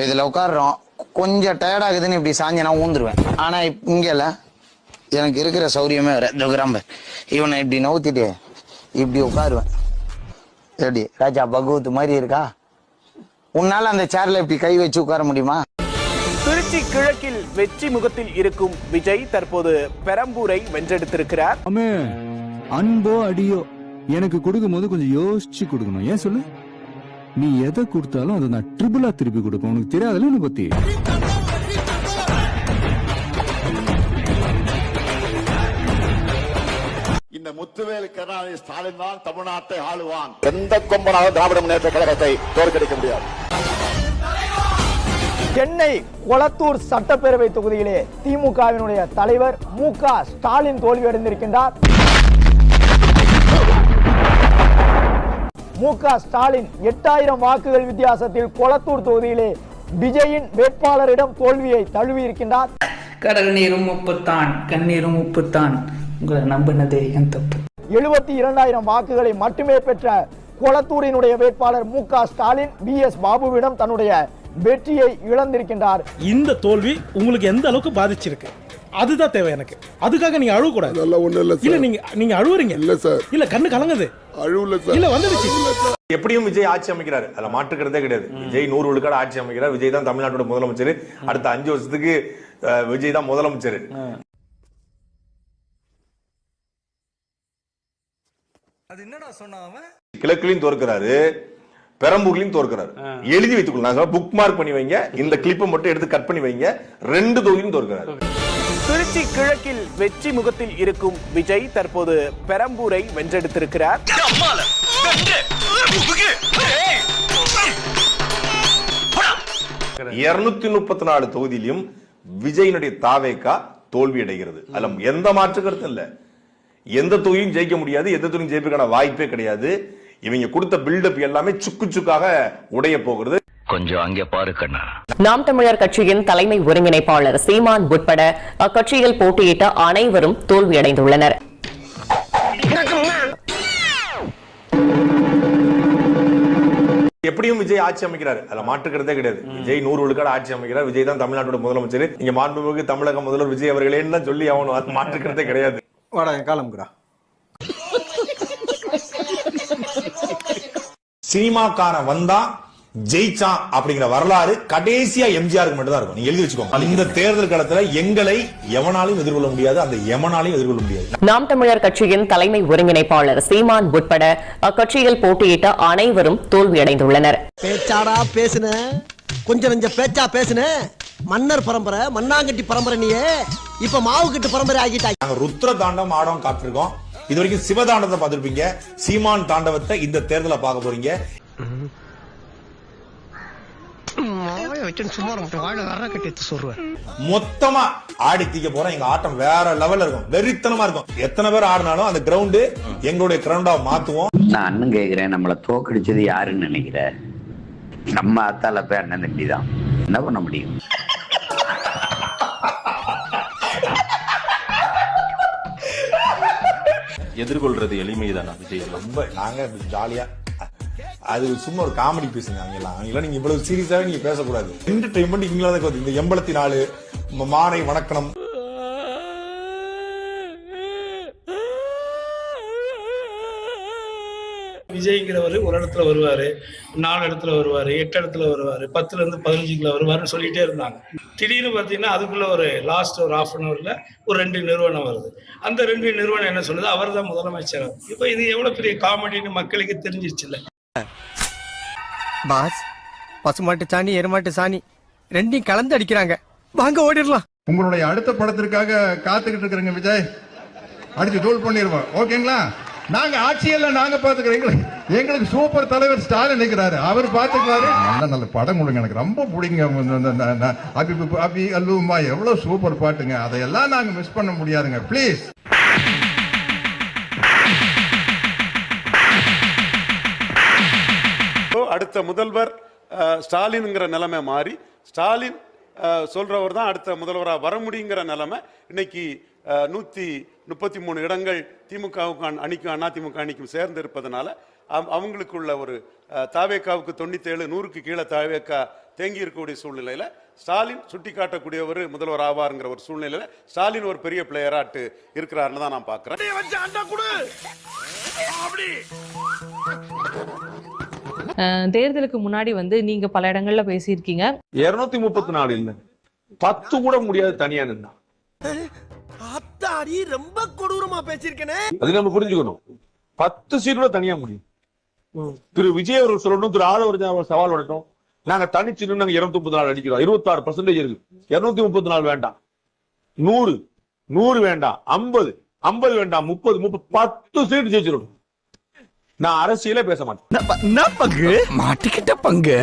இதுல உட்காடுறோம், கொஞ்சம் டயர்ட் ஆகுதுன்னு இப்படி சாஞ்சு நான் ஊந்துருவேன். ஆனா இங்கல எனக்கு இருக்கிற சௌரியமே வேற. இந்த இவனை இப்படி நவுத்திட்டு இப்படி உட்காருவேன். எப்படி ராஜா பகவத் மாதிரி இருக்கா? உன்னால அந்த சேர்ல இப்படி கை வச்சு உட்கார முடியுமா? திருச்சி கிழக்கில் வெற்றி முகத்தில் இருக்கும் விஜய் தற்போது பெரம்பூரை வென்றெடுத்திருக்கிறார். அன்போ அடியோ எனக்கு கொடுக்கும் போது கொஞ்சம் யோசிச்சு கொடுக்கணும். ஏன் சொல்லு, நீ எதை கொடுத்தாலும் அதை நான் ட்ரிபிளா திருப்பி கொடுப்பேன். உனக்கு தெரியாதுல்ல என்ன பத்தி. இந்த முத்துவேல் கருணாநிதி ஸ்டாலின் தான் தமிழ்நாட்டை ஆளுவான். எந்த கொம்பனாக திராவிட முன்னேற்ற கழகத்தை தோற்கடிக்க முடியாது. சென்னை கொளத்தூர் சட்டப்பேரவை தொகுதியிலே திமுகவினுடைய தலைவர் மு.க. ஸ்டாலின் தோல்வியடைந்திருக்கின்றார். மு.க. ஸ்டாலின் 8000 வாக்குகள் வித்தியாசத்தில் கொளத்தூர் தொகுதியிலே விஜயின் வேட்பாளரிடம் தோல்வியை தழுவி இருக்கின்றார். கடல் நீரும் உப்புத்தான், கண்ணீரும் உப்புத்தான், உங்களை நம்பினதே என் தப்பு. 72000 வாக்குகளை மட்டுமே பெற்ற கொளத்தூரினுடைய வேட்பாளர் மு.க. ஸ்டாலின் வி.எஸ். பாபுவிடம் தன்னுடைய வெற்றியை இழந்திருக்கின்றார். இந்த தோல்வி உங்களுக்கு எந்த அளவுக்கு பாதிச்சிருக்கு அதுதான் தேவை எனக்கு. அதுக்காக நீங்க அழுவ கூடாது. இல்ல நீங்க அழுவுறீங்க. இல்ல சார், இல்ல கண்ணு கலங்குது. அழுவல சார். இல்ல வந்துடுச்சு. எப்படியும் விஜய் ஆட்சி அமைக்கிறாரு, அதுல மாற்றுக்கிறதே கிடையாது. விஜய் 100 விழுக்காடு ஆட்சி அமைக்கிறார். விஜய் தான் தமிழ்நாட்டோட முதலமைச்சர். அடுத்த 5 வருஷத்துக்கு விஜய் தான் முதலமைச்சர். அது என்னடா சொன்னாங்க? கிழக்குலயும் தோற்கிறாரு, பெரம்பூர்லயும் தோற்கிறாரு. எழுதி வைத்துக் கொள்ள புக் மார்க் பண்ணி வைங்க. இந்த கிளிப்பை மட்டும் எடுத்து கட் பண்ணி வைங்க. 2 தொகுதியும் தோற்கிறாரு. திருச்சி கிழக்கில் வெற்றி முகத்தில் இருக்கும் விஜய் தற்போது பெரம்பூரை வென்றெடுத்திருக்கிறார். 234 தொகுதியிலும் விஜயினுடைய தாவேகா தோல்வி அடைகிறது. அதுல எந்த மாற்று கருத்தும் இல்ல. எந்த தொகுதியும் ஜெயிக்க முடியாது, எந்த தொகுதியும் ஜெயிப்பதற்கான வாய்ப்பே கிடையாது. இவங்க கொடுத்த பில்டப் எல்லாமே சுக்கு சுக்காக உடைய போகிறது. கொஞ்சம் அங்கே பாரு கண்ணா. நாம் தமிழர் கட்சியின் தலைமை ஒருங்கிணைப்பாளர் சீமான் உட்பட அக்கட்சியில் போட்டியிட்ட அனைவரும் தோல்வியடைந்துள்ளனர். எப்படியும் விஜய் ஆட்சி அமைக்கிறாரு, அதுல மாற்றுக்கிறதே கிடையாது. விஜய் 100 விழுக்காடு ஆட்சி அமைக்கிறார். விஜய் தான் தமிழ்நாட்டோட முதலமைச்சர். இங்க மாண்புமிகு தமிழக முதல்வர் விஜய் அவர்களே தான் சொல்லி ஆகணும். அது மாற்றுக்கிறதே கிடையாது. சினிமாக்கான வந்தா ஜெயிச்சான் அப்படிங்கிற வரலாறு கடைசியா எம்ஜிஆருக்கு மட்டும் தான் இருக்கும். நீங்க எழுதி வச்சுக்கோங்க. இந்த தேர்தல் காலத்துல எங்களை எவனாலையும் எதிர்கொள்ள முடியாது, அந்த எவனாலையும் எதிர்கொள்ள முடியாது. நாம் தமிழர் கட்சியின் தலைமை ஒருங்கிணைப்பாளர் சீமான் உட்பட அக்கட்சியில் போட்டியிட்ட அனைவரும் தோல்வியடைந்துள்ளனர். பேச்சாடா பேசுன, கொஞ்சம் நெஞ்ச பேச்சா பேசுன. மன்னர் பரம்பரை, மண்ணாங்கட்டி பரம்பரை, நீயே இப்ப மாவு கட்டு பரம்பரை ஆகிட்டாங்க. நாங்க ருத்ர தாண்டவம் ஆடவம் காட்டிருக்கோம். இது வரைக்கும் சிவதாண்டவத்தை பார்த்திருப்பீங்க. சீமான் தாண்டவத்தை இந்த தேர்தலை பார்க்க போறீங்க. மொத்தமா ஆடி தீக்க போறோம். எங்க ஆட்டம் வேற லெவல்ல இருக்கும், வெறித்தனமா இருக்கும். எத்தனை பேர் ஆடினாலும் அந்த கிரவுண்டு எங்களுடைய கிரவுண்டா மாத்துவோம். நான் அண்ணன் கேக்குறேன், நம்மள தோக்கடிச்சது யாருன்னு நினைக்கிற? நம்ம அத்தால பேர் அண்ணன் தம்பி தான். என்ன பண்ண முடியும்? எதிர்கொள்றது எளிமைதானா விஜய்? ரொம்ப நாங்க ஜாலியா, அது சும்மா ஒரு காமெடி பேசுங்க. அவங்கெல்லாம் நீங்க இவ்வளவு சீரியஸாவே நீங்க பேசக்கூடாது. என்டர்டைன்மெண்ட் இங்கிலாந்து இந்த 84 மானை வணக்கம். விஜய்ங்கிறவர் ஒரு இடத்துல வருவாரு, 4 இடத்துல வருவாரு, 8 இடத்துல வருவாரு, 10ல இருந்து 15 வருவாருன்னு சொல்லிட்டே இருந்தாங்க. திடீர்னு பாத்தீங்கன்னா அதுக்குள்ள ஒரு லாஸ்ட் ஒரு ½ அன் ஹவர்ல ஒரு 2 நிறுவனம் வருது. அந்த 2 நிறுவனம் என்ன சொல்லுது? அவர் தான் முதலமைச்சர். இப்ப இது எவ்வளவு பெரிய காமெடின்னு மக்களுக்கு தெரிஞ்சிருச்சு இல்ல? பாஸ், பசுமாட்டு சாணி எருமாட்டு சாணி ரெண்டையும் கலந்து அடிக்கிறாங்க. வாங்க ஓடிடலாம். உங்களுடைய அடுத்த படத்திற்காக காத்துக்கிட்டு இருக்கிறேங்க விஜய். அடிச்சு டோல் பண்ணிடுவோம். ஓகேங்களா? நாங்க ஆட்சியெல்லாம் நாங்க பாத்துக்கிறோம். எங்களுக்கு சூப்பர் தலைவர் ஸ்டாலின் நினைக்கிறாரு, அவர் பாத்துக்கிறாரு. நல்ல படம் கொடுங்க, எனக்கு ரொம்ப பிடிங்க. அபி அல்லுமா எவ்வளவு சூப்பர் பாட்டுங்க. அதையெல்லாம் நாங்க மிஸ் பண்ண முடியாதுங்க. பிளீஸ். அடுத்த முதல்வர் ஸ்டாலின்ங்கிற நிலைமை மாறி ஸ்டாலின் சொல்றவர் தான் அடுத்த முதல்வராக வர முடியுங்கிற நிலைமை இன்னைக்கு 133 இடங்கள் திமுகவுக்கு அணிக்கும் அதிமுக அணிக்கும் சேர்ந்து இருப்பதனால அவங்களுக்குள்ள ஒரு தாவேக்காவுக்கு 97 100க்கு கீழே தாவேக்கா தேங்கி இருக்கக்கூடிய சூழ்நிலையில ஸ்டாலின் சுட்டி காட்டக்கூடியவர் முதல்வர் ஆவாருங்கிற ஒரு சூழ்நிலையில ஸ்டாலின் ஒரு பெரிய பிளேயராட்டு இருக்கிறாருன்னு தான் நான் பார்க்கிறேன். தேர்தலுக்கு முன்னாடி வந்து நீங்க பல இடங்கள்ல பேசியிருக்கீங்க. 234 இல்ல 10 கூட முடியாது தனியா நின்னா. அத்தாடி ரொம்ப கொடூரமா பேசியிருக்கேனே. அது நம்ம புரிஞ்சுக்கணும். 10 சீட் கூட தனியா முடியும். திரு விஜய் அவர்கள் சொல்லணும், திரு ஆதவ சவால் வரட்டும். நாங்க தனிச்சு நாங்க 234 அடிக்கிறோம். 26% இருக்கு. 234 வேண்டாம், 100 வேண்டாம், 50 வேண்டாம், 30 10 சீட் ஜெயிச்சிடும். நான் அரசியலே பேச மாட்டேன். பங்கு மாட்டிக்கிட்ட பங்கு.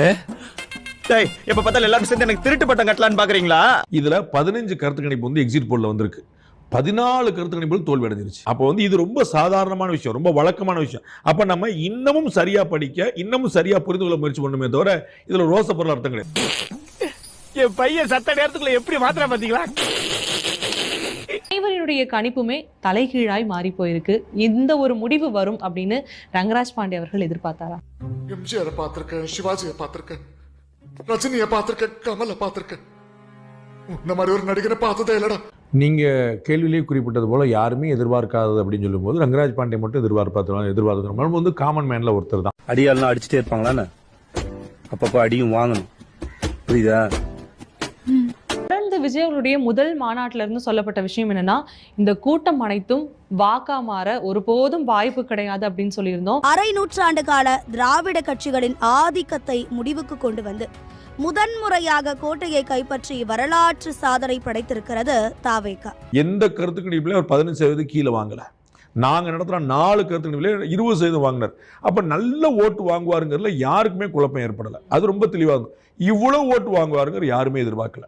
எப்ப பார்த்தாலும் எல்லாரும் சேர்ந்து எனக்கு திருட்டு பட்டம் கட்டலான்னு பாக்குறீங்களா? இதுல 15 கருத்து கணிப்பு வந்து எக்ஸிட் போல்ல வந்திருக்கு. 14 கருத்து கணிப்புகள் தோல்வி அடைஞ்சிருச்சு. அப்போ வந்து இது ரொம்ப சாதாரணமான விஷயம், ரொம்ப வழக்கமான விஷயம். அப்ப நம்ம இன்னமும் சரியா படிக்க, இன்னமும் சரியா புரிந்து கொள்ள முயற்சி பண்ணுமே தவிர இதுல ரோச பொருள் அர்த்தம் கிடையாது. என் பையன் சத்த நேரத்துக்குள்ள எப்படி மாத்திர பாத்தீங்களா? அனைவருடைய கணிப்புமே தலைகீழாய் மாறி போயிருக்கு. இந்த ஒரு முடிவு வரும் அப்படின்னு ரங்கராஜ் பாண்டே அவர்கள் எதிர்பார்த்தாரா? எம்ஜிஆரை பார்த்திருக்கேன், சிவாஜியை பார்த்திருக்கேன், ரஜினியை பார்த்திருக்கேன், கமலை பார்த்திருக்கேன். இந்த மாதிரி ஒரு நடிகரை பார்த்ததே இல்லடா. நீங்க கேள்வியிலேயே குறிப்பிட்டது போல யாருமே எதிர்பார்க்காதது அப்படின்னு சொல்லும்போது ரங்கராஜ் பாண்டே மட்டும் எதிர்பார்த்து வந்து காமன் மேன்ல ஒருத்தர் தான். அடியாலாம் அடிச்சுட்டே இருப்பாங்களா? அப்பப்போ அடியும் வாங்கணும், புரியுதா? தொடர்ந்து விஜய் அவர்களுடைய முதல் மாநாட்டில இருந்து சொல்லப்பட்ட விஷயம் என்னன்னா, இந்த கூட்டம் அனைத்தும் வாக்கா மாற ஒருபோதும் வாய்ப்பு கிடையாது அப்படின்னு சொல்லியிருந்தோம். அரை நூற்றாண்டு கால திராவிட கட்சிகளின் ஆதிக்கத்தை முடிவுக்கு கொண்டு வந்து முதன்முறையாக கோட்டையை கைப்பற்றி வரலாற்று சாதனை படைத்திருக்கிறது தாவேகா. எந்த கருத்து கணிப்புல ஒரு 15% கீழே வாங்கல. நாங்க நடத்துற 4 கருத்து கணிப்புல 20% வாங்கினார். அப்ப நல்ல ஓட்டு வாங்குவாருங்கிறதுல யாருக்குமே குழப்பம் ஏற்படல. அது ரொம்ப தெளிவா இருக்கும். இவ்வளவு ஓட்டு வாங்குவாருங்கிற யாருமே எதிர்பார்க்கல.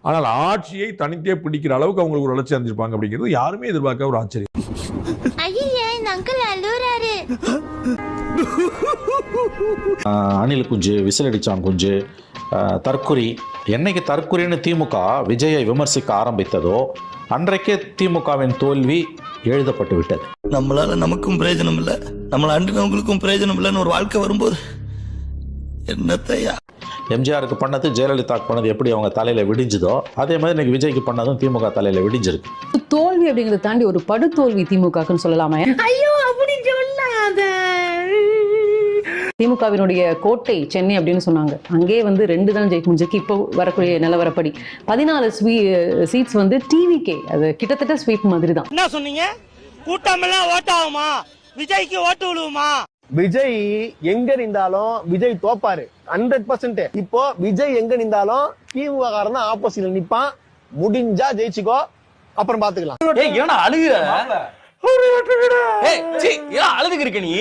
ஆனால் ஆட்சியை தனித்தே பிடிக்கிற அளவுக்கு அவங்களுக்கு ஒரு வளர்ச்சி அடைஞ்சிருப்பாங்க அப்படிங்கிறது யாருமே எதிர்பார்க்க ஒரு ஆச்சரியம். அணில் குஞ்சு, விசிலடிச்சான் குஞ்சு, தற்குறி. என்னைக்கு தற்குறின்னு திமுக விஜயை விமர்சிக்க ஆரம்பித்ததோ அன்றைக்கே திமுகவின் தோல்வி எழுதப்பட்டு விட்டது. நம்மளால நமக்கும் பிரயோஜனம் இல்லை, நம்மள அண்டினவங்களுக்கும் பிரயோஜனம் இல்லைன்னு ஒரு வாழ்க்கை வரும்போது என்னத்தையா? எம்ஜிஆருக்கு பண்ணது ஜெயலலிதாக்கு பண்ணது எப்படி அவங்க தலையில விடிஞ்சதோ அதே மாதிரி இன்னைக்கு விஜய்க்கு பண்ணதும் திமுக தலையில விடிஞ்சிருக்கு. தோல்வி அப்படிங்கறத தாண்டி ஒரு படுதோல்வி திமுகன்னு சொல்லலாமா? ஐயோ அப்படி சொல்லாத. திமுகவினுடைய கோட்டை சென்னை அப்படின்னு சொன்னாங்க. அங்கே வந்து 2 தான் ஜெயிக்க முடிஞ்சிருக்கு. இப்போ வரக்கூடிய நிலவரப்படி 14 சீட்ஸ் வந்து டிவிகே. அது கிட்டத்தட்ட ஸ்வீப் மாதிரி தான். என்ன சொன்னீங்க? கூட்டமெல்லாம் ஓட்டாகுமா? விஜய்க்கு ஓட்டு விழுவுமா? விஜய் எங்க நின்றாலும் விஜய் தோப்பாரு 100%. இப்போ விஜய் எங்க நின்றாலும் திமுக காரன் தான் ஆப்போசிட்ல நிப்பான். முடிஞ்சா ஜெயிச்சுக்கோ, அப்புறம் பாத்துக்கலாம். ஏன்னா அழுகுற? அழுதுக்கு இருக்க நீ?